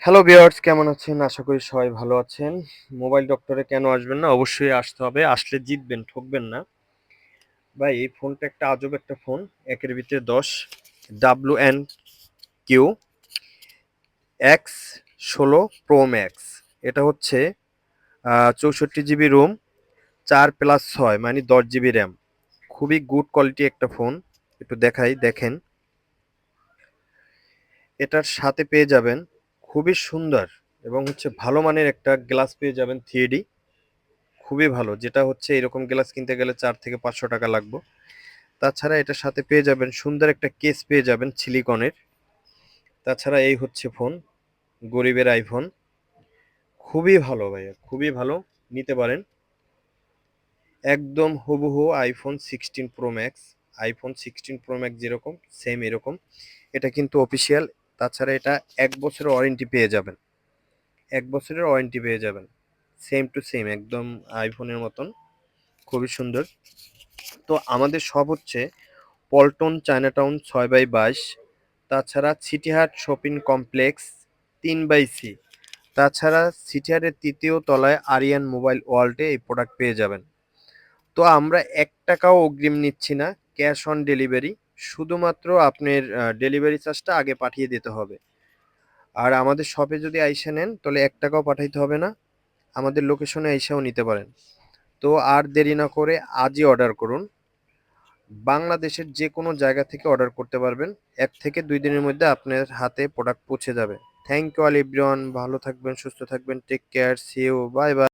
Hello viewers, কেমন আছেন? আশা করি সবাই ভালো আছেন। মোবাইল ডক্টরে কেন আসবেন না? অবশ্যই আসতে হবে। আসলে জিতবেন, ঠকবেন না। ভাই এই ফোনটা একটা আজব একটা ফোন। একের ভিতরে 10 WNQ X16 Pro Max। এটা হচ্ছে 64 জিবি রোম, 4+6 মানে 10 জিবি র্যাম। খুবই গুড কোয়ালিটি একটা ফোন। একটু দেখাই, দেখেন। এটার সাথে পেয়ে যাবেন খুবই সুন্দর এবং হচ্ছে ভালো মানের একটা গ্লাস পেয়ে যাবেন 3D, খুবই ভালো। যেটা হচ্ছে এরকম গ্লাস কিনতে গেলে 4 থেকে 500 টাকা লাগবে। তাছাড়া এটার সাথে পেয়ে যাবেন সুন্দর একটা কেস পেয়ে যাবেন সিলিকনের। তাছাড়া এই হচ্ছে ফোন, গরিবের আইফোন। খুবই ভালো ভাইয়া, খুবই ভালো, নিতে পারেন। একদম হুবহু iPhone 16 Pro Max। iPhone 16 Pro Max যেরকম সেম এরকম। এটা কিন্তু অফিসিয়াল। তাছাড়া এটা 1 বছরের ওয়ারেন্টি পেয়ে যাবেন। 1 বছরের ওয়ারেন্টি পেয়ে যাবেন, সেম টু সেম একদম আইফোনের মতন। খুবই সুন্দর। তো আমাদের সব হচ্ছে পল্টন চায়নাটাউন 6/22। তাছাড়া সিটিহাট শপিং কমপ্লেক্স 3/C। তাছাড়া সিটিহাটের 3য় তলায় আরিয়ান মোবাইল ওয়ার্ল্ডে এই প্রোডাক্ট পেয়ে যাবেন। তো আমরা 1 টাকাও অগ্রিম নিচ্ছি না, ক্যাশ অন ডেলিভারি। শুধুমাত্র আপনার ডেলিভারি চার্জটা আগে পাঠিয়ে দিতে হবে। আর আমাদের শপে যদি আইসা নেন তাহলে 1 টাকাও পাঠাইতে হবে না। আমাদের লোকেশনে আইসাও নিতে পারেন। তো আর দেরি না করে আজই অর্ডার করুন। বাংলাদেশের যে কোনো জায়গা থেকে অর্ডার করতে পারবেন। 1 থেকে 2 দিনের মধ্যে আপনার হাতে প্রোডাক্ট পৌঁছে যাবে। Thank you all everyone. ভালো থাকবেন, সুস্থ থাকবেন। Take care, see you, bye by.